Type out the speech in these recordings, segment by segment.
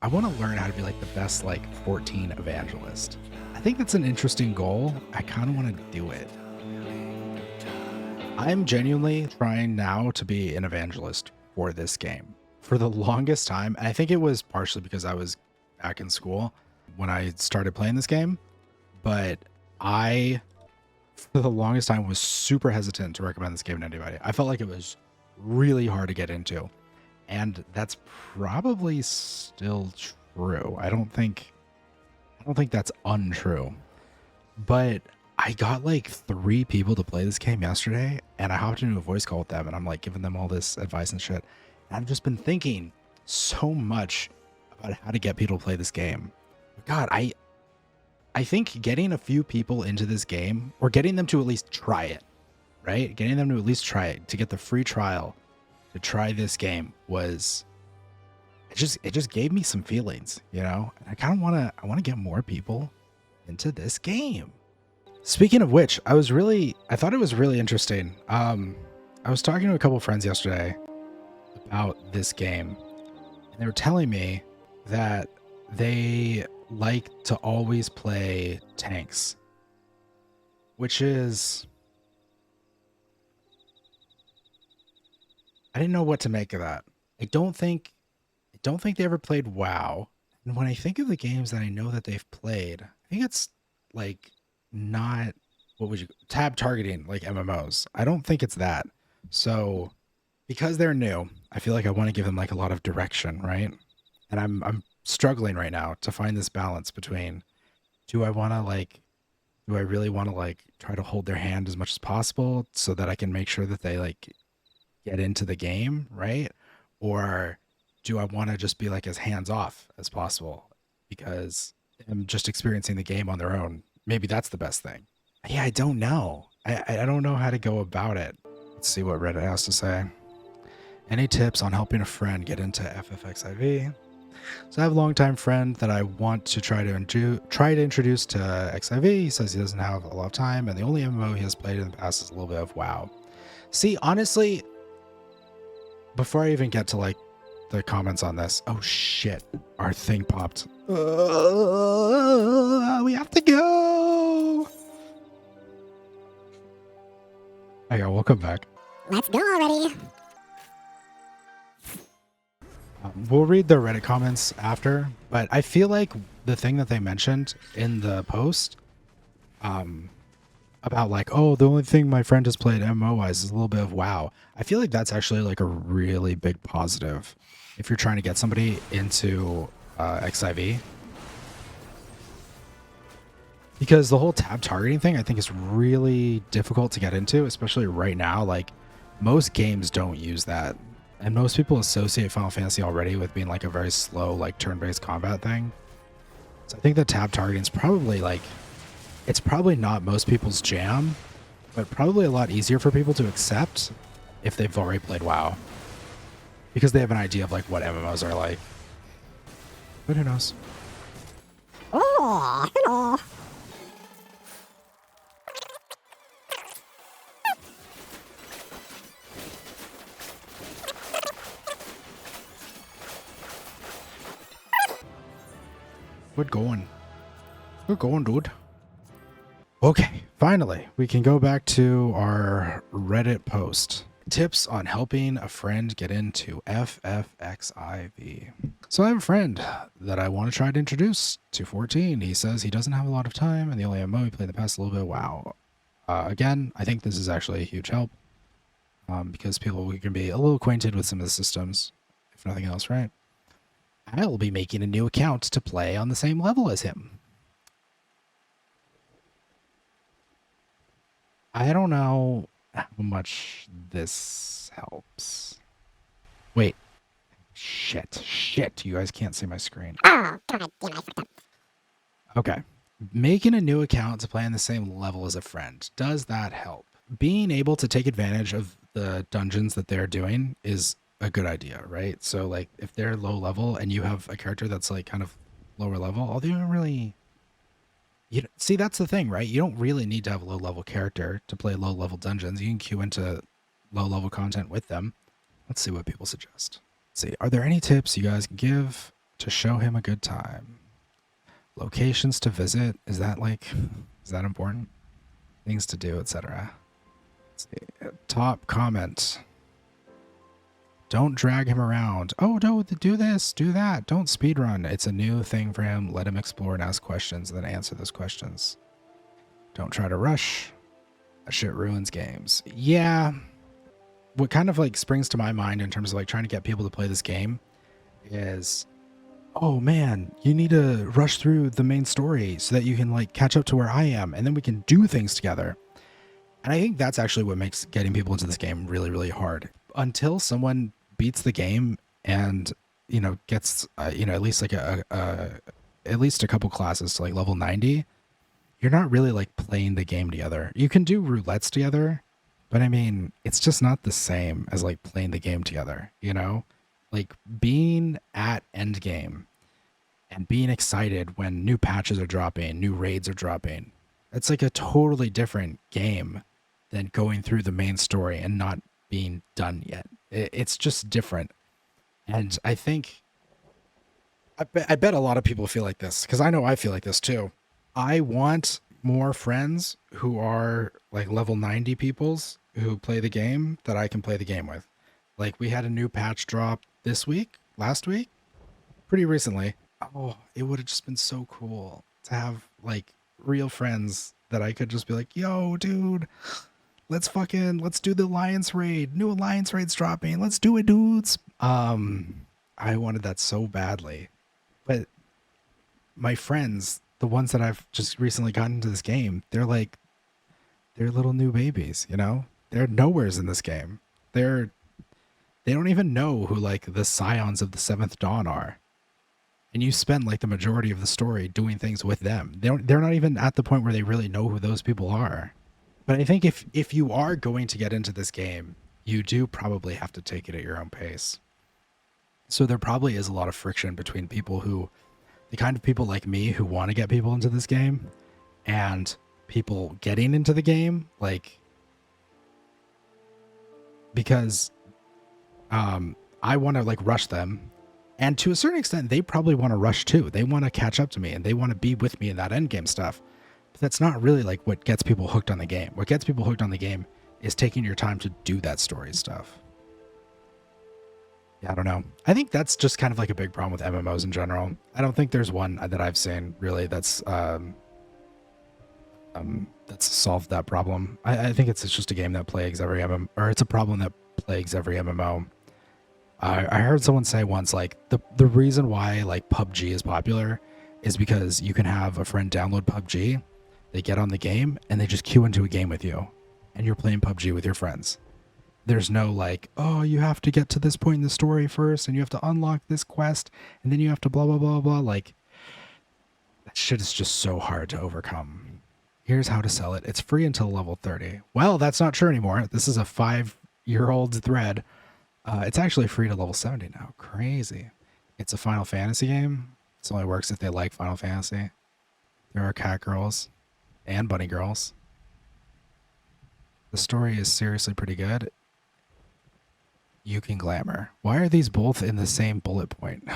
I want to learn how to be like the best like 14 evangelist. I think that's an interesting goal. I kind of want to do it. I'm genuinely trying now to be an evangelist for this game. For the longest time, and I think it was partially because I was back in school when I started playing this game, but I, for the longest time, was super hesitant to recommend this game to anybody. I felt like it was really hard to get into, and that's probably still true. I don't think that's untrue, but I got like 3 people to play this game yesterday, and I hopped into a voice call with them, and I'm like giving them all this advice and shit. And I've just been thinking so much about how to get people to play this game. God, I think getting a few people into this game, or getting them to at least try it, right? Getting them to at least try it, to get the free trial to try this game was it just gave me some feelings, you know? And I want to get more people into this game. Speaking of which, I thought it was really interesting. I was talking to a couple friends yesterday about this game, and they were telling me that they like to always play tanks, which is, I didn't know what to make of that. I don't think they ever played WoW. And when I think of the games that I know that they've played, I think it's like not, what would you, tab targeting like MMOs. I don't think it's that. So because they're new, I feel like I want to give them like a lot of direction, right? And I'm struggling right now to find this balance between, do I really want to like try to hold their hand as much as possible so that I can make sure that they like get into the game, right? Or do I want to just be like as hands off as possible because I'm just experiencing the game on their own? Maybe that's the best thing. Yeah, I don't know. I don't know how to go about it. Let's see what Reddit has to say. Any tips on helping a friend get into FFXIV? So I have a longtime friend that I want to try to introduce to XIV. He says he doesn't have a lot of time, and the only MMO he has played in the past is a little bit of WoW. See, honestly, before I even get to like the comments on this, oh shit, our thing popped. We have to go. Okay, we'll come back. Let's go already. We'll read the Reddit comments after, but I feel like the thing that they mentioned in the post, about like, oh, the only thing my friend has played MMO-wise is a little bit of WoW. I feel like that's actually like a really big positive if you're trying to get somebody into XIV. Because the whole tab targeting thing, I think, is really difficult to get into, especially right now. Like, most games don't use that. And most people associate Final Fantasy already with being like a very slow, like turn-based combat thing. So I think the tab targeting is probably like, it's probably not most people's jam, but probably a lot easier for people to accept if they've already played WoW. Because they have an idea of like what MMOs are like. But who knows? Oh, hello. Good going. Good going, dude. Okay, finally, we can go back to our Reddit post. Tips on helping a friend get into FFXIV. So I have a friend that I want to try to introduce to 14. He says he doesn't have a lot of time, and the only MMO he played in the past a little bit. Wow. Again, I think this is actually a huge help, because we can be a little acquainted with some of the systems, if nothing else, right? I'll be making a new account to play on the same level as him. I don't know how much this helps. Wait. Shit. You guys can't see my screen. Oh, God damn, I fucked up. Okay. Making a new account to play on the same level as a friend. Does that help? Being able to take advantage of the dungeons that they're doing is a good idea, right? So like if they're low level and you have a character that's like kind of lower level, all you really, see, that's the thing, right? You don't really need to have a low level character to play low level dungeons. You can queue into low level content with them. Let's see what people suggest. Let's see, are there any tips you guys can give to show him a good time. Locations to visit. Is that important? Things to do, etc. Top comment. Don't drag him around. Oh, no, do this, do that. Don't speedrun. It's a new thing for him. Let him explore and ask questions, and then answer those questions. Don't try to rush. That shit ruins games. Yeah. What kind of like springs to my mind in terms of like trying to get people to play this game is, oh man, you need to rush through the main story so that you can like catch up to where I am, and then we can do things together. And I think that's actually what makes getting people into this game really, really hard. Until someone beats the game and, you know, gets, at least like at least a couple classes to like level 90, you're not really like playing the game together. You can do roulettes together, but I mean, it's just not the same as like playing the game together, you know? Like being at end game and being excited when new patches are dropping, new raids are dropping. It's like a totally different game than going through the main story and not being done yet. It's just different. And I think, I bet a lot of people feel like this, because I know I feel like this too. I want more friends who are like level 90 peoples who play the game that I can play the game with. Like we had a new patch drop last week, pretty recently. Oh, it would have just been so cool to have like real friends that I could just be like, yo, dude, let's do the Alliance raid. New Alliance raid's dropping. Let's do it, dudes. I wanted that so badly. But my friends, the ones that I've just recently gotten into this game, they're little new babies, you know? They're nowheres in this game. They don't even know who like the scions of the Seventh Dawn are. And you spend like the majority of the story doing things with them. They're not even at the point where they really know who those people are. But I think if you are going to get into this game, you do probably have to take it at your own pace. So there probably is a lot of friction between the kind of people like me who want to get people into this game and people getting into the game, like, because I want to like rush them. And to a certain extent, they probably want to rush too. They want to catch up to me and they want to be with me in that end game stuff. But that's not really like what gets people hooked on the game. What gets people hooked on the game is taking your time to do that story stuff. Yeah, I don't know. I think that's just kind of like a big problem with MMOs in general. I don't think there's one that I've seen really that's solved that problem. I think it's just a game that plagues every MMO, or it's a problem that plagues every MMO. I heard someone say once, like, the reason why like PUBG is popular is because you can have a friend download PUBG, they get on the game, and they just queue into a game with you, and you're playing PUBG with your friends. There's no like, oh, you have to get to this point in the story first, and you have to unlock this quest, and then you have to blah, blah, blah, blah. Like, that shit is just so hard to overcome. Here's how to sell it. It's free until level 30. Well, that's not true anymore. This is a 5-year-old thread. It's actually free to level 70 now. Crazy. It's a Final Fantasy game. This only works if they like Final Fantasy. There are cat girls and bunny girls. The story is seriously pretty good. You can glamour. Why are these both in the same bullet point?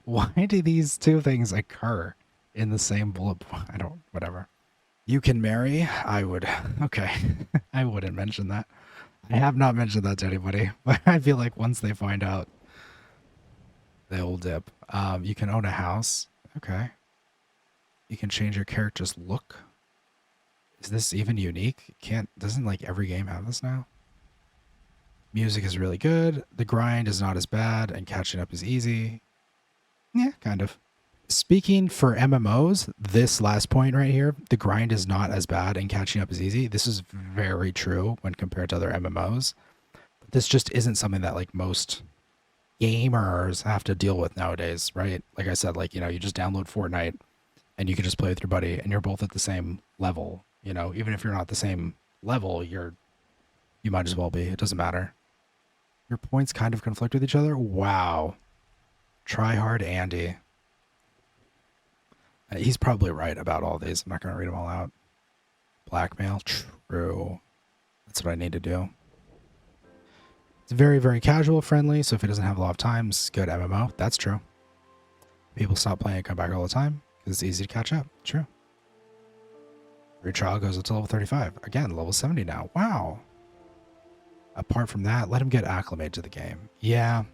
Why do these two things occur in the same bullet point? Whatever. You can marry? I would. Okay. I wouldn't mention that. I have not mentioned that to anybody, but I feel like once they find out, they'll dip. You can own a house. Okay. You can change your character's look. Is this even unique? Doesn't like every game have this now? Music is really good. The grind is not as bad and catching up is easy. Yeah, kind of. Speaking for MMOs, this last point right here, the grind is not as bad and catching up is easy. This is very true when compared to other MMOs. But this just isn't something that like most gamers have to deal with nowadays, right? Like I said, like, you know, you just download Fortnite and you can just play with your buddy and you're both at the same level. You know, even if you're not the same level, you might as well be. It doesn't matter. Your points kind of conflict with each other. Wow. Try hard, Andy. He's probably right about all these. I'm not going to read them all out. Blackmail. True. That's what I need to do. It's very, very casual friendly. So if it doesn't have a lot of times, good MMO. That's true. People stop playing and come back all the time because it's easy to catch up. True. Free trial goes up to level 35. Again, level 70 now. Wow. Apart from that, let him get acclimated to the game. Yeah.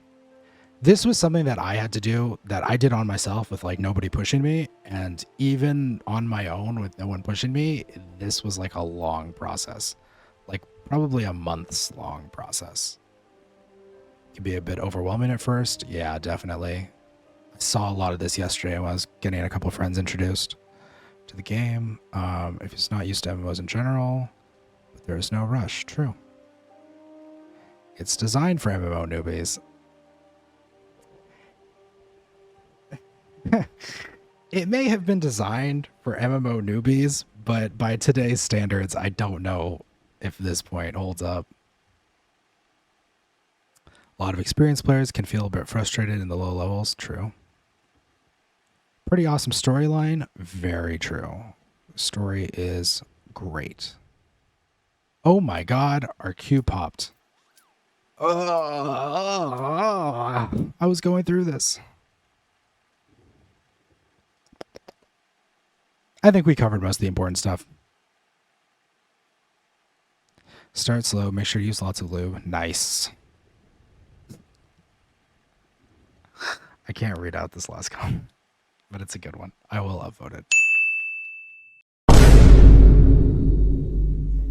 This was something that I had to do, that I did on myself with like nobody pushing me. And even on my own with no one pushing me, this was like a long process. Like probably a month's long process. It can be a bit overwhelming at first. Yeah, definitely. I saw a lot of this yesterday when I was getting a couple of friends introduced to the game. If it's not used to MMOs in general, but there is no rush. True. It's designed for MMO newbies. It may have been designed for MMO newbies, but by today's standards, I don't know if this point holds up. A lot of experienced players can feel a bit frustrated in the low levels. True. Pretty awesome storyline. Very true. Story is great. Oh my god, our queue popped. I was going through this. I think we covered most of the important stuff. Start slow. Make sure to use lots of lube. Nice. I can't read out this last comment, but it's a good one. I will upvote it.